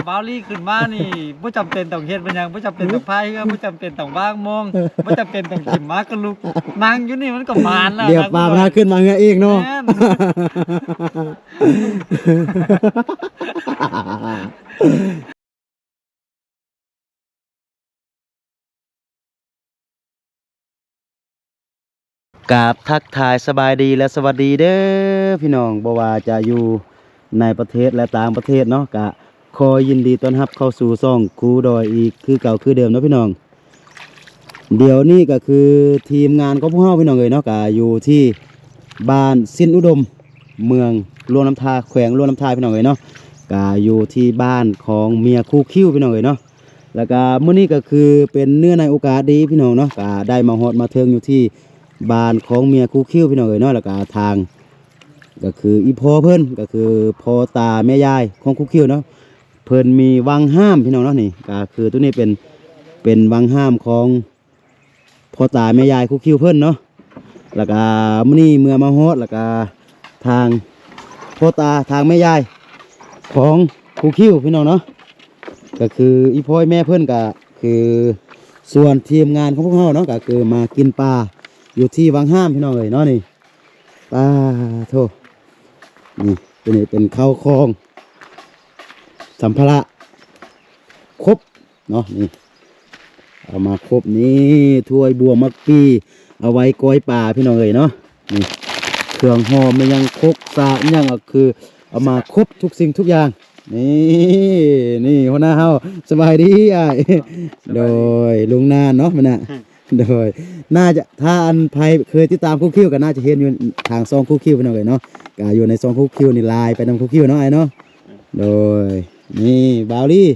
บาวลี่ขึ้นมานี่บ่จำเป็นต้องเฮ็ดมันหยังบ่จำเป็นต้องพายก็บ่จำเป็นต้องวางมองบ่จำเป็นต้องกินหมากระลุกนั่งอยู่นี่มันก็มานแล้วเดี๋ยวปลาพาขึ้นมาเงยเองเนาะ แม่น กราบทักทายสบายดีและสวัสดีเด้อพี่น้องบ่ว่าจะอยู่ในประเทศและต่างประเทศเนาะกะขอยินดีต้อนรับเข้าสู่ช่องครูดอยอีกคือเก่าคือเดิมเนาะพี่น้อง เดี๋ยวนี้ก็คือทีมงานของพวกเราพี่น้องเนาะกะอยู่ที่บ้านสิ้นอุดมเมืองลวงน้ำทาแขวงลวงน้ำทาพี่น้องเนาะกะอยู่ที่บ้านของเมียคู่คิ้วพี่น้องเนาะแล้วก็มื้อนี้ก็คือเป็นเนื่องในโอกาสดีพี่น้องเนาะกะได้มาฮอดมาเทิงอยู่ที่บ้านของเมียคู่คิ้วพี่น้องเนาะแล้วก็ทางก็คืออีพ่อเพิ่นก็คือพ่อตาแม่ยายของคู่คิ้วเนาะเพิ่นมีวังห้ามพี่น้องเนาะนี่ก็คือตัวนี้เป็นวังห้ามของพ่อตาแม่ยายคู่คิ้วเพิ่นเนาะแล้วก็มื้อนี้เมื่อมาฮอดแล้วก็ทางพ่อตาทางแม่ยายของคู่คิ้วพี่น้องเนาะก็คืออีพ่อแม่เพิ่นก็คือส่วนทีมงานของพวกเราเนาะก็คือมากินปลาอยู่ที่วังห้ามพี่น้องเนาะนี่ปลาโธ่นี่ตัวนี้เป็นข้าวคลองสัมภาระครบเนาะนี่เอามาครบนี่ถ้วยบัวมักปีเอาไว้ก้อยปลาพี่น้องเนาะนี่เครื่องหอมมันยังครบสะยังก็คือเอามาครบทุกสิ่งทุกอย่างนี่หัวหน้าเฮาสบายดีอ่ะโดยลุงนานเนาะมันน่ะโดยน่าจะถ้าอันภัยเคยติดตามคู่คิวก็น่าจะเห็นอยู่ทางซองคู่คิวพี่น้องเนาะก็อยู่ในซองคู่คิวนี่ลายไปนำคู่คิวเนาะไอ้เนาะโดยนี่บาวลี่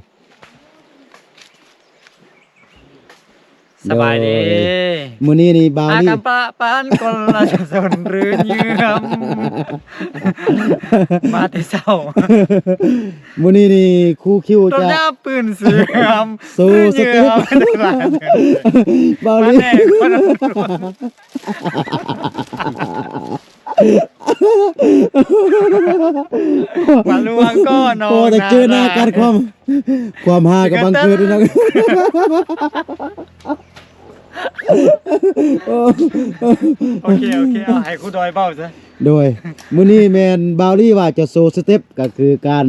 สบายดี มื้อนี้นี่บาว อา ลี่ กันปะปานคนละสนหรือเยือมมาแต่เช้า มื้อนี้นี่คู่คิว ต้น จะ ยาปืนเสื่อม สู้ส เยื เต็ อ ป มไม่ได้มา บาว มา ลี่ แน่คนละมาลวงก็นอน โอ้แต่เจอหน้ากันความฮากับบังเกิดด้วยนะโอ้ โอเคเอาให้ครูดอยเบ้าซะ โดยมื้อนี้แม่นบาวลี่ว่าจะโซสเต็ปก็คือการ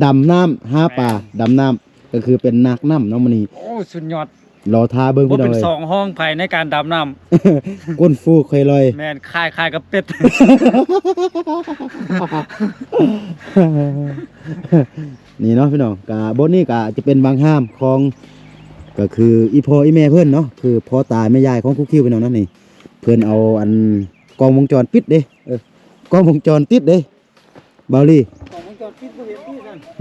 ดำน้ำหาปลาดำน้ำก็คือเป็นนักน้ำเนาะมื้อนี้ โอ้สุดยอด รอทาเบิ่ง ว่า พี่น้อ เป็ ง น เอ้ย 2 ห้องภายในการดำน้ ก้นฟูเคยลอย ำแม่นคายกับเป็ด นี่เนาะพี่น้องกะบนนี้กะจะเป็นบางห้ามของก็คืออีพ่ออีแม่เพื่อนเนาะคือพ่อตาแม่ยายของคุกคิวพี่น้องนั่นนี่เพื่อนเอาอันกล้องวงจรปิดเด้กล้องวงจรติดเด้บาวลี่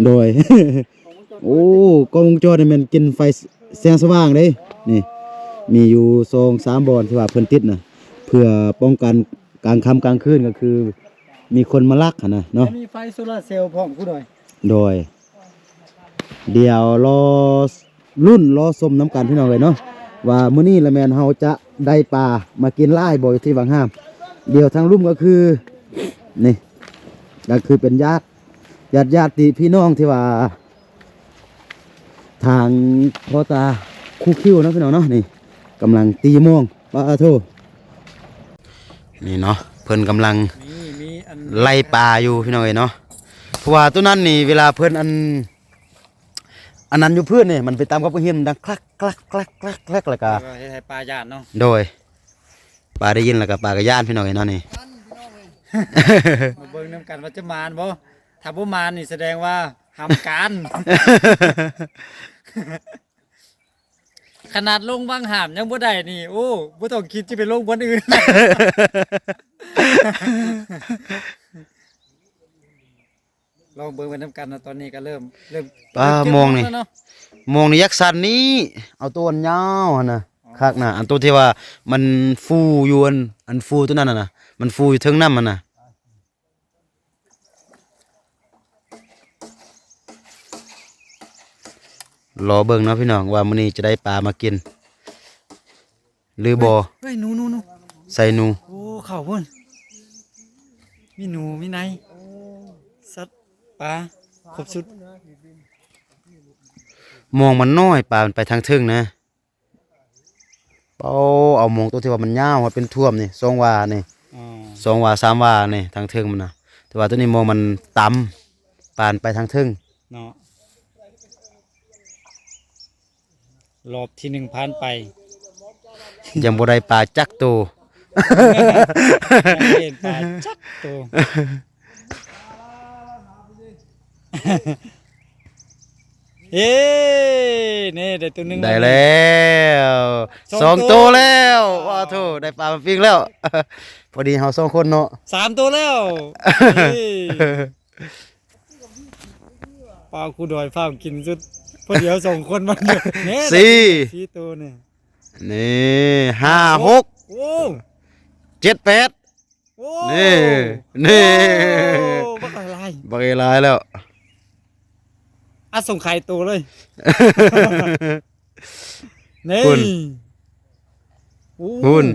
โดย โอ้กล้องวงจรนี่มันกินไฟแสงสว่างเด้นี่มีอยู่2-3บอนที่ว่าเพิ่นติดน่ะเพื่อป้องกันกลางค่ำกลางคืนก็คือมีคนมาลักหั่นน่ะเนาะ มีไฟโซลาร์เซลล์พร้อมกูหน่อย โดยเดี๋ยวรอชมน้ำกันพี่น้องเลยเนาะว่ามื้อนี้ละแมนเฮาจะได้ปลามากินไล่บ่อยที่บางห้ามเดี๋ยวทางลุ่มก็คือนี่ก็คือเป็นญาติพี่น้องที่ว่าทางพ่อตาคู่คิวเนาะพี่น้องเนาะนี่กำลังตีโมงปลาโทนี่เนาะเพิ่นกำลัง มีอัน ไล่ปลาอยู่พี่น้องเอ้ยเนาะเพราะว่าตัวนั้นนี่เวลาเพิ่นอันนั้นอยู่เพื่อนนี่มันไปตามกับเฮียมดังคลักคลักคลักคลักคลักแล้วก็ ให้ปลาย่านเนาะ โดยปลาได้ยินแล้วก็ปลากระย่านพี่น้องเอ้ยเนาะนี่ มาเบิ่งนำกันว่าจะมานบ่ถ้าบ่มานนี่แสดงว่าทำการ ขนาดลงบางหามยังบ่ได้นี่โอ้บ่ต้องคิดจะไปลงบนอื่น ลองเบิ่งไปนำกันนะตอนนี้ก็เริ่ม ปลามองนี่ แล้วเนาะ มองในยักษ์สันนี้เอาตัวอันยาวหั่นน่ะคักน่ะอันตัวที่ว่ามันฟูอยู่อันฟูตัวนั้นน่ะมันฟูอยู่เทิงน้ำมันน่ะรอเบิ่งเนาะพี่น้องว่ามื้อนี้จะได้ปลามากินหรือบ่ เฮ้ยหนู ใส่หนู โอ้เข้าพุ่นมีหนูมีในสัตว์ปลาครบสุด มองมันน้อยปลามันไปทางทึ่งนะเอามองตัวที่ว่ามันยาวมันเป็นท่วมนี่2 วานี่ อ๋อ 2 วา 3 วานี่ทางทึ่งมันนะแต่ว่าตัวนี้มองมันต่ำปานไปทางทึ่ง เนาะรอบที่1ผ่านไป ยังบ่ได้ปลาจักโตว เห็นปลาจักตัวเอ้นี่ได้ตัวหนึง ได้แล้วสองตัวแล้วว้าโธ่ได้ปลามาปิ้งแล้ว พอดีเฮา2 คนเนาะ 3ตัวแล้วเฮ้ยปลาคูดอยฟ้าวกินสุดพอเดียว2คนมันอยู่เนี่ย สี่ สี่ตัวนี่ นี่5 6 โอ้ 7 8 โอ้ นี่ โอ้บักอะไร บักเอหลายแล้ว อ่ะส่งไข่ตัวเลย นี่ คุณ โอ้ หุ่น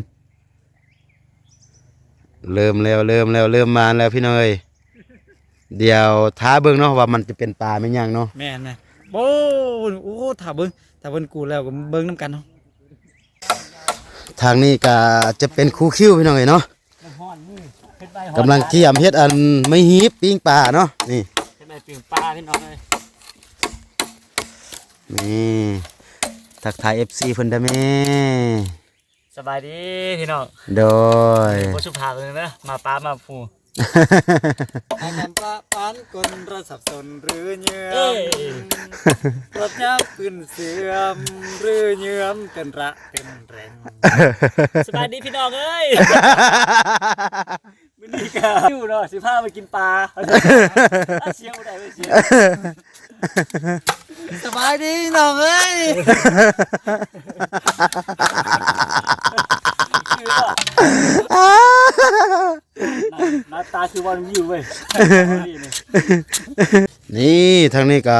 เริ่มมาแล้วพี่น้อยเดี๋ยวท้าเบิ่งเนาะว่ามันจะเป็นปลาแม่นยังเนาะ แม่นนะโอ้โอ้ถ้าเบิ่งกูแล้วก็เบิ่งน้ำกันเนาะ ทางนี้ก็จะเป็นคูคิวพี่น้อยเนาะ ฮ้อนมือเฮ็ดใบ กำลังเกี่ยมเฮ็ดอันไม่ฮีบปิ้งปลาเนาะนี่ เฮ็ดใบปิ้งปลาพี่น้องเอ้ย นี่ทักทาย FC เพิ่นได้แม่ สบายดีพี่น้อง โดย บ่สุภาพเลยนะมาปลามาผู้ให้กันปลาปานคนระสับสนหรือเยื่อมรถยับขึ้นเสื่อมหรือเยื่อมเป็นระเป็นแรงสบายดีพี่น้องเอ้ยมื้อนี้ก็อยู่เนาะสิพาไปกินปลาเสียงบ่ได้เสียงสบายดีพี่น้องเอ้ยหน้าตาคือวันวิวเว้ย นี่ทางนี้ก็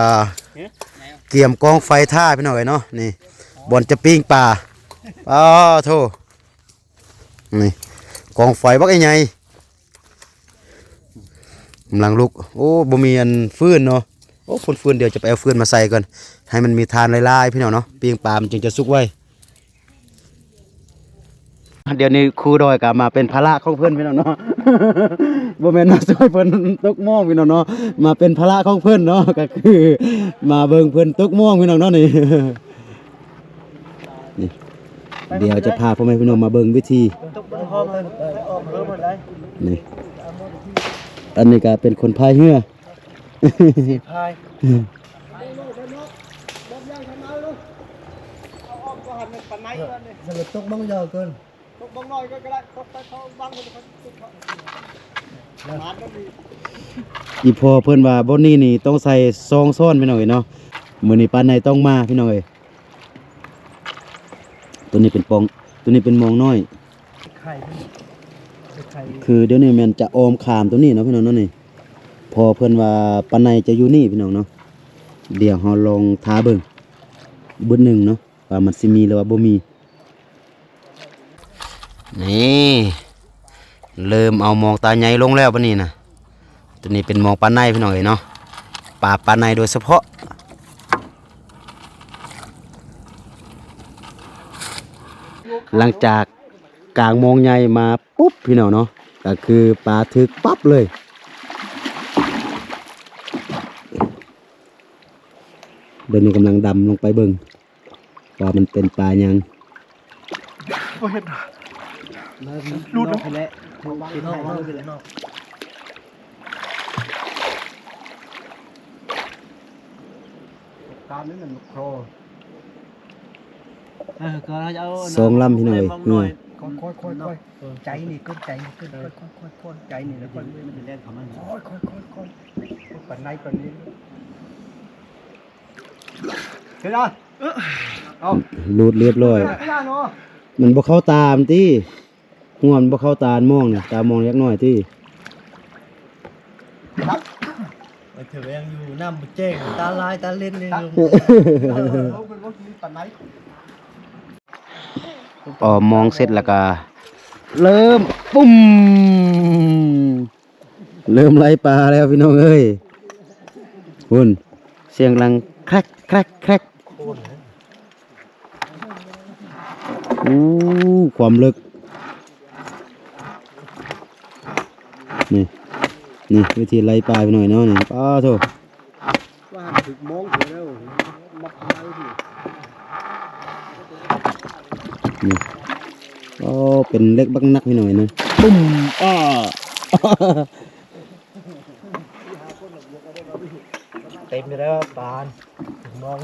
เกี่ยมกองไฟท่าพี่น้อยเนาะนี่บ่อนจะปิ้งปลาอ้าวโธ่นี่กองไฟบักใหญ่กำลังลุกโอ้บ่มีอันฟืนเนาะโอ้ฟืนเดี๋ยวจะไปเอาฟืนมาใส่ก่อนให้มันมีทานลายๆพี่น้องเนาะปิ้งปลามันจึงจะสุกไว้เดี๋ยวนี้ครูดอยก็มาเป็นภาระของเพิ่นพี่น้องเนาะ บ่แม่นมาช่วยเพิ่นตกม่วงพี่น้องเนาะมาเป็นภาระของเพิ่นเนาะก็คือมาเบิ่งเพิ่นตกม่วงพี่น้องเนาะนี่ นี่เดี๋ยวจะพาพ่อแม่พี่น้องมาเบิ่งวิธีนี่อันนี้ก็เป็นคนพายเรือ พาย ตกบ้องยาวเกิน ตกบังน้อยก็ได้ตกไปเขาบังมันเขาตกหมาต้องมี อีพอเพิ่นว่าบ่นี้นี่ต้องใส่ซองซ้อนพี่น้องเอ้ยเนาะมื้อนี้ปานใดต้องมาพี่น้องเอ้ยตัวนี้เป็นปองตัวนี้เป็นมองน้อย ไข่ไข่ คือเดี๋ยวนี้แม่นจะออมขามตัวนี้เนาะพี่น้องเนาะนี่พอเพิ่นว่าปานใดจะอยู่นี่พี่น้องเนาะเดี๋ยวเฮาลองท้าเบิ่งเบิ่งหนึงเนาะว่ามันสิมีหรือว่าบ่มีนี่เริ่มเอามองตาใหญ่ลงแล้วบัดนี้นะตัวนี้เป็นมองปลาในพี่น้องเอ้ยเนาะปลาในโดยเฉพาะหลังจากกลางมองใหญ่มาปุ๊บพี่น้องเนาะก็คือปลาถึกปั๊บเลยเดี๋ยวนี้กำลังดำลงไปเบิ่งว่ามันเป็นปลายัง รูดลงไปแล้วกินไข่รูดไปแล้วนอกการนี้มันโครก็เราจะเอา สองลำพี่น้องเอ้ยเงย ค่อยใจนี่ก็ใจนี่ก็ค่อยใจนี่แล้วค่อยมันจะแล่นของมันค่อยปันในปันนี้เฮ้ยเอา รูดเรียบร้อย ไม่ได้เนาะ มันบ่เข้าตามติหัวมันบ่เข้าตามองเนี่ยตามองเล็กน้อยติ ถือว่ายังอยู่น้ำเจ๊งตาลายตาเล่นเลยลุงเขาเป็นว่ามีปันไหน อ๋อมองเสร็จแล้วก็เริ่มปุ้มเริ่มไล่ปลาแล้วพี่น้องเอ้ยคุณเสียงลัง แครกแครกแครกอู้ความลึกนี่นี่วิธีไล่ปลาไปหน่อยเนาะนี่ป้าโถ ว่าถึงมองถึงแล้วมักไม้ดิ นี่โอ้เป็นเล็กบักนักไปหน่อยนะปุ้มอ้อ เต็มไปแล้วปานถึงมอง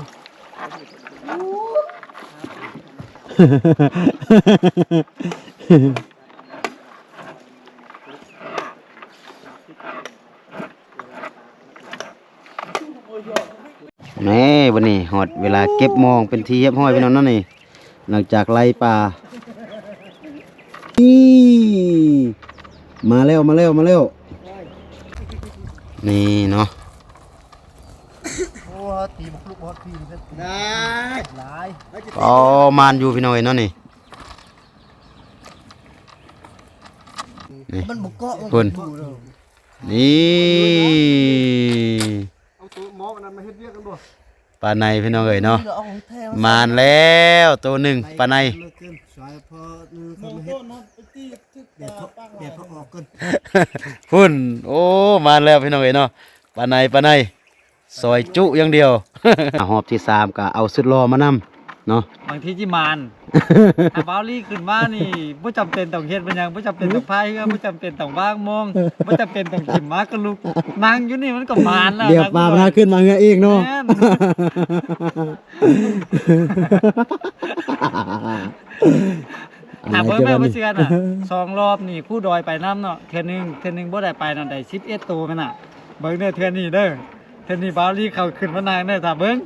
แม่วันนี้หอดเวลาเก็บมองเป็นทีเรียบห้อยไปนอนนั่นนี่หลังจากไล่ปลานี่มาแล้วมาแล้วมาแล้วนี่เนาะ โอ้ตีบุกลุกฮอตพี่ได้หลาย อ๋อมานอยู่พี่น้อยเนาะนี่นี่ มันบุกเกาะ เพิ่นนี่ เอาตัวหมอมันมาเฮ็ดเรียกกันบ่ ปลาในพี่น้องเอ๋ยเนาะ เอาของแท้ มานแล้วตัวหนึ่งปลาใน สายพอนึงเขามาเฮ็ดเดี๋ยวเขาออกกัน พุ่นโอ้มาแล้วพี่น้องเอ๋ยเนาะปลาในปลาในซอยจุอย่างเดียว หอบที่3ก็เอาสุดรอมานำเนาะ บางทีจิมานถ้าเบาลี่ขึ้นมานี่บ่จำเป็นต้องเฮ็ดมันหยังบ่จำเป็นต้องพายเรือบ่จำเป็นต้องวางมองบ่จำเป็นต้องขิมมากระลุกนั่งอยู่นี่มันก็มานแล้ว เดี๋ยวปลาพาขึ้นมาเงือเองเนาะ แม่น ถามเบิ่งแม่บ่เชื่อน่ะ2รอบนี่คู่ดอยไปน้ำเนาะเทื่อนึงบ่ได้ไปนั่นได้11ตัวแม่นน่ะเบิ่งเด้อเทื่อนี้เด้อเทื่อนี้เบาลี่เข้าขึ้นมานางเด้อถ้าเบิ่ง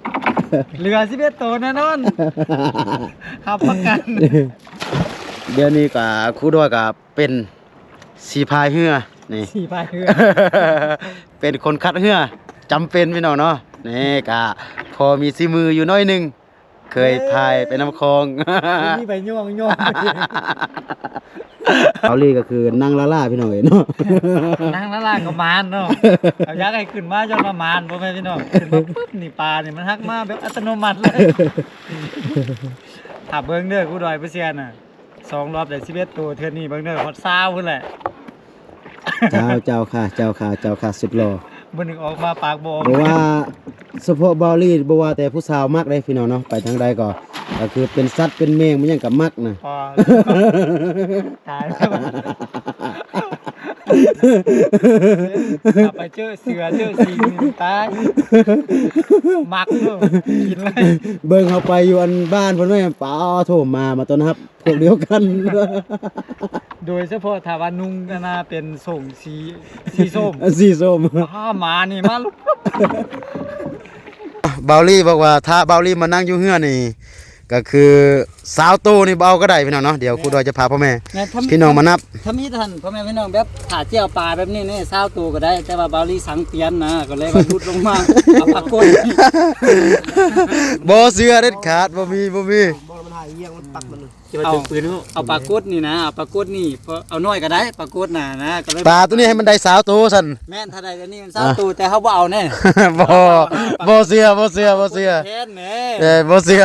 เหลือ11ตัวแน่นอนรับประกัน เดี๋ยวนี้ก็ครูดอยก็เป็นสีพายเรือนี่ สี่พายเรือ เป็นคนคัดเรือจำเป็นพี่น้องเนาะนี่ก็พอมีซีมืออยู่น้อยหนึงเคยพายไปน้ำคลอง นี่ไปย่อง เขาลีก็คือนั่งล่าๆพี่น้องเอ๋ยเนาะ นั่งละลายกับมานเนาะเอายักษ์ให้ขึ้นมาจนมามานบ่แม่นพี่น้องขึ้นมาปึ๊บนี่ปลานี่มันฮักมาแบบอัตโนมัติเลยถ้าเบิ่งเด้อกูดอยเปอร์เซ็นต์น่ะ2รอบได้11ตัวเทื่อนี้เบิ่งเด้อฮอด20พุ่นแหละ เจ้าค่ะสุดหล่อ บ่นึกออกมาปากบ่ออก บอกว่าเฉพาะบอลลี่บอกว่าแต่ผู้สาวมักได้พี่น้องเนาะไปทางใดก็คือเป็นสัตว์เป็นแมงมันยังกับมักนะ พอตายแล้วกลับไปเจอเสือเจอสิงนี่ตายมักเด้อกินเลย เบิ่งเขาไปอยู่อันบ้านเพิ่นแม่ป้าโทรมาต้อนรับพวกเดียวกัน โดยเฉพาะถ้าว่านุ่งกันนะเป็นส่งสีส้ม สีส้ม ถ้ามานี่มาลุก บาวลี่บอกว่าถ้าบาวลี่มานั่งอยู่เฮือนี่ก็คือสาวโตนี่เบาก็ได้พี่น้องเนาะเดี๋ยวครูดอยจะพาพ่อแม่พี่น้องมานับ ถ้ามีท่านพ่อแม่พี่น้องแบบถ้าเจียวปลาแบบนี้นี่เศร้าตัวก็ได้ แต่ว่าบาลีสังเตียนนะก็เลยว่าลุดลงมาเอาปากกด บ่เสื้อเด็ดขาดบ่มี บ่มันหายเยี่ยงมันปักมัน เอาปากกดนี่นะเอาปากกดนี่เอาน้อยก็ได้ปากกดน่ะนะก็เลย ปลาตัวนี้ให้มันได้สาวโตสั่น แม่นถ้าได้ก็นี่มันเศร้าตัวแต่เขาบ่เอาแน่ บ่เสื้อ แทนแน่ บ่เสื้อ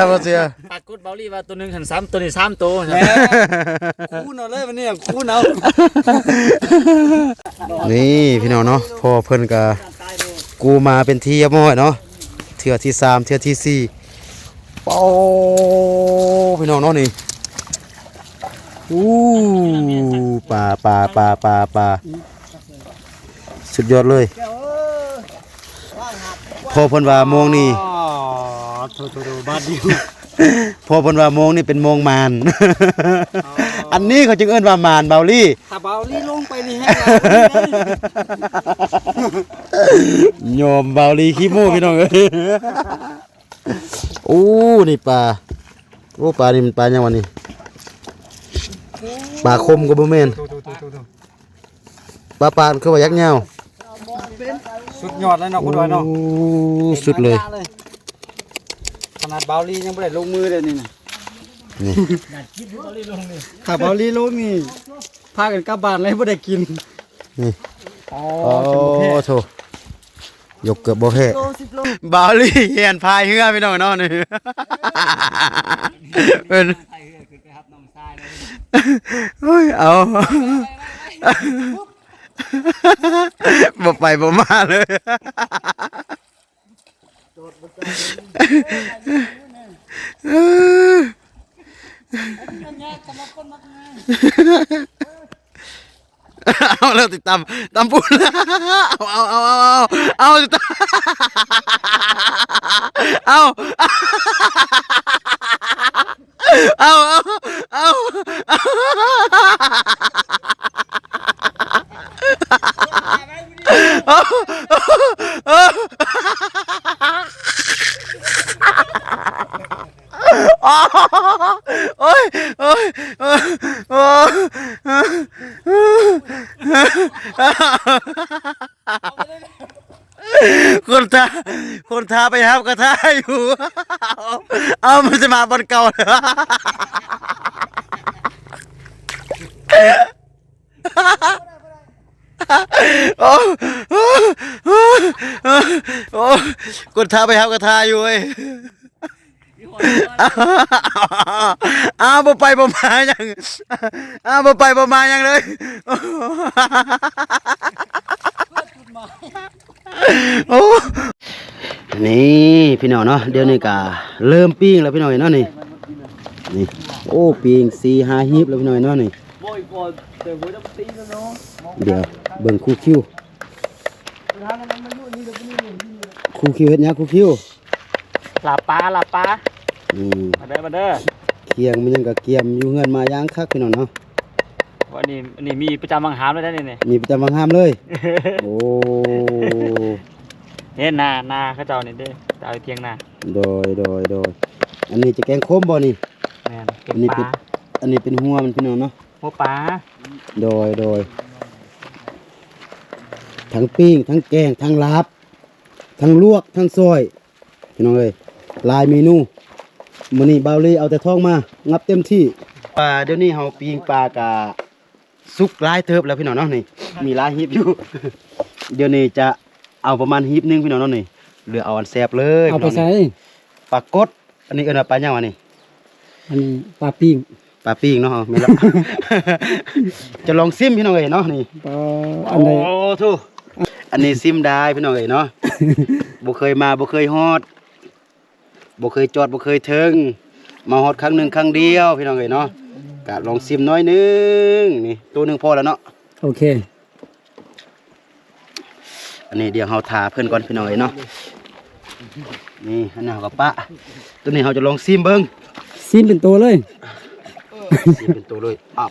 ปากกดบาลีว่าตัวนึงหัน3ตัวนี่3ตัวแน่คูณเอาเลยวันนี้คูณเอา นี่พี่น้องเนาะพอเพิ่นก็กูมาเป็นที่ยบม้อยเนาะเทื่อที่3เทื่อที่4โอ้พี่น้องเนาะนี่อู้ปลาสุดยอดเลยพอเพิ่นว่าโมงนี่ อ๋อโทบาดดิว พอเพิ่นว่าโมงนี่เป็นโมงมาร อันนี้เขาจึงเอิ้นว่ามารเบาลี่ ถ้าเบาลี่ลงไปนี่ให้เรา โยมเบาลีขี้มูกพี่น้องเอ้ย โอ้นี่ปลาโอ้ปลานี่มันปลายังวันนี้ปลาคมก็บ่แม่นปลาคือว่ายักษ์ยาว สุดยอดเลยเนาะคุณดอยเนาะ โอ้สุดเลย ขนาดเบาลี่ยังไม่ได้ลงมือเลยนี่นะ นี่ ถ้าเบาลี่ลงนี่พากันกลับบ้านเลยไม่ได้กิน นี่ อ๋อ โอ้โถ ยกเกือบบ่แพ้ โล10 โล บาลีเฮียนพายเฮือพี่น้องเนาะนี่เพิ่น ใครเฮือขึ้นไปครับน้องทรายเลย โอ้ยเอาบ่ไปบ่มาเลย โดดบ่ได้เนี่ยกำลังคนมักง่าย เอาแล้วติดตามปูนเอาติดตามโอ้ยคนทาไปครับก็ทาอยู่เอามันจะมาบนเก่าเลยโอ้คนทาไปครับก็ทาอยู่เว้ยบ่ไปบ่มายังบ่ไปบ่มายังเลยโอ้นี่พี่น้องเนาะเดี๋ยวนี้ก็เริ่มปิ้งแล้วพี่น้องเนาะนี่โอ้ปิ้ง4-5หีบแล้วพี่น้องเนาะนี่ โวยก่อนแต่โวยต้องตีแล้วเนาะ เดี๋ยวเบิ่งคู่คิวคู่คิวเฮ็ดหยังคู่คิว ลาปลามาเด้อ เคียงมันยังก็เกียมอยู่เงินมาย่างคักพี่น้องเนาะ วันนี้มีประจำวังหามเลยได้นี่ มีประจำวังห้ามเลย โอ้ เห็นนาเขาเจ้านี่เด้จะเอาเทียงนา โดยอันนี้จะแกงโคมบ่นี่ แม่นเก็บปลา อันนี้เป็นหัวมันพี่น้องเนาะ หัวปลา โดยทั้งปิ้งทั้งแกงทั้งลาบทั้งลวกทั้งซอยพี่น้องเอ้ยหลายเมนูมื้อนี้บ่าวลีเอาแต่ท้องมางับเต็มที่เดี๋ยวนี้เฮาปิ้งปลากะสุกหลายเทิบแล้วพี่น้องเนาะนี่มีหลายหีบอยู่ เดี๋ยวนี้จะเอาประมาณหีบนึงพี่น้องเนาะนี่เหลือเอาอันแซ่บเลย เอาไปใส่ ปลากดอันนี้เอิ้นว่าปลาหยังวะนี่ อันนี้ปลาปิ้ง ปลาปิ้งเนาะแม่นแล้ว จะลองซิมพี่น้องเอ้ยเนาะนี่ ปลาอันใด โอ้ทุอันนี้ซิมได้พี่น้องเอ้ยเนาะ บ่เคยมาบ่เคยฮอดบ่เคยจอดบ่เคยถึงมาฮอดครั้งหนึงครั้งเดียวพี่น้องเอ้ยเนาะก็ลองซิมน้อยหนึงนี่ตัวหนึงพอแล้วเนาะ โอเค อันนี้เดี๋ยวเฮาทาเพิ่นก่อนพี่น้องเอ้ยเนาะนี่อันนี้เฮาก็ปะตัวนี้เฮาจะลองซิมเบิ่ง ซีนเป็นตัวเลย ซิมเป็นตัวเลยอ้าว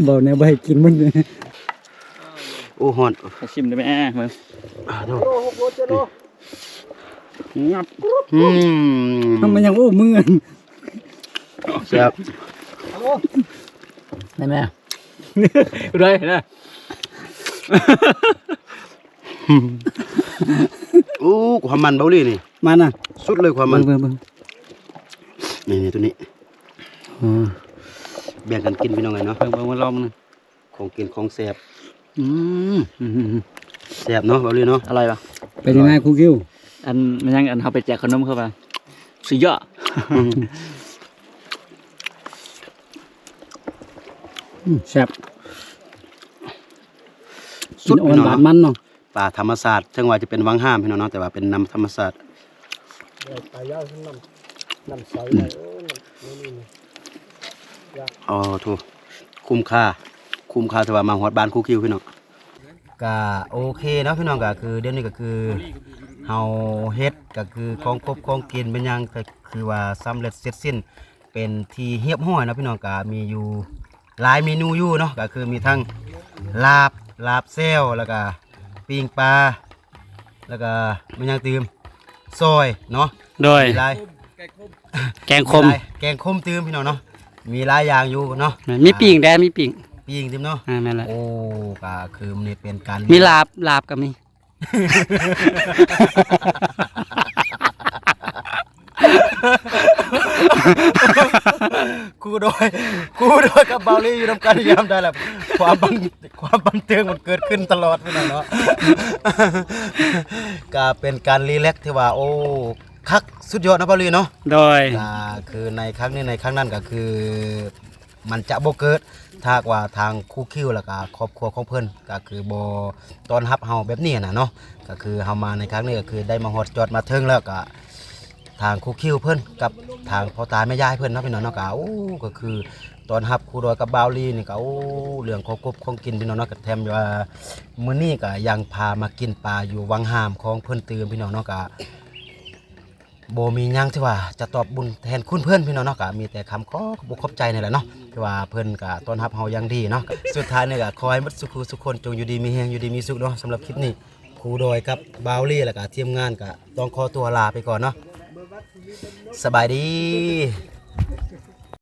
บ่แนวบ่ให้กินมัน โอ้ฮ้อน ชิมได้ไหมมึง โธ่ 6 โล งับ ทำมันยังโอ้มือ แซ่บ ได้ไหมเลยนะ อู้ความมันเบาลี่นี่ มาน่ะ สุดเลยความมัน เบิ่ง นี่ตัวนี้ อ๋อ แบ่งกันกินพี่น้องไงเนาะ เบิ่งมาลองนึง ของกินของแซ่บ อืม แซ่บเนาะเบาลี่เนาะ อะไรป่ะ เป็นยังไงครูคิว อันมันยังอันเขาไปแจกขนมเข้าไปสุดยอด แซ่บ สุด อ่อ พี่ น น้อง หวาน เนาะ มันเนาะ ป่าธรรมศาสตร์ถึงว่าจะเป็นวังห้ามพี่น้องเนาะแต่ว่าเป็นน้ำธรรมศาสตร์อ๋อถูกคุ้มค่าแต่ว่ามาฮอดบ้านคู่คิวพี่น้องก็โอเคเนาะพี่น้องก็คือเดี๋ยวนี้ก็คือเฮาเฮ็ดก็คือของครบของกินเป็นหยังก็คือว่าสำเร็จเสร็จสิ้นเป็นที่เรียบร้อยเนาะพี่น้องก็มีอยู่หลายเมนูอยู่เนาะก็คือมีทั้งลาบเซลแล้วก็ปิ้งปลาแล้วก็มันยังตื่มซอยเนาะ โดย มีหลาย แกงคม หลายแกงคมตื่มพี่น้องเนาะมีหลายอย่างอยู่เนาะ มีปิ่งแดมีปิ่ง ปิ้งตื่มเนาะ แม่นแหละ โอ้ก็คือมันนี่เป็นการ มีลาบก็มี กู กูโดยกับเบาลี่อยู่นำกันยามได้แหละความบันเทิงมันเกิดขึ้นตลอดพี่น้องเนาะ ก็เป็นการรีแลกซ์ที่ว่าโอ้คักสุดยอดนะเบาลี่เนาะ โดย ก็คือในครั้งนี้ในครั้งนั้นก็คือมันจะบ่เกิดถ้าหากว่าทางคู่คิวแล้วก็ครอบครัวของเพิ่นก็คือบ่ต้อนรับเฮาแบบนี้น่ะเนาะก็คือเฮามาในครั้งนี้ก็คือได้มาฮอดจอดมาถึงแล้วก็ทางคู่คิวเพิ่นกับทางพ่อตาแม่ยายเพิ่นเนาะพี่น้องเนาะก็โอ้ก็คือต้อนรับครูดอยกับบาวลีนี่ก็โอ้เรื่องของกบของกินพี่น้องเนาะก็แถมว่ามื้อนี้ก็ยังพามากินปลาอยู่วังหามของเพิ่นตื่มพี่น้องเนาะก็ โบมีหยังที่ว่าจะตอบบุญแทนคุณเพื่อนพี่น้องเนาะก็มีแต่คำขอบขอบใจนี่แหละเนาะที่ว่าเพิ่นก็ต้อนรับเฮาอย่างดีเนาะสุดท้ายนี่ก็ขอให้หมดสุขสุขคนจงอยู่ดีมีแฮงอยู่ดีมีสุขเนาะสำหรับคลิปนี้ครูโดยกับบาวลี่แล้วก็ทีมงานก็ต้องขอตัวลาไปก่อนเนาะสบายดี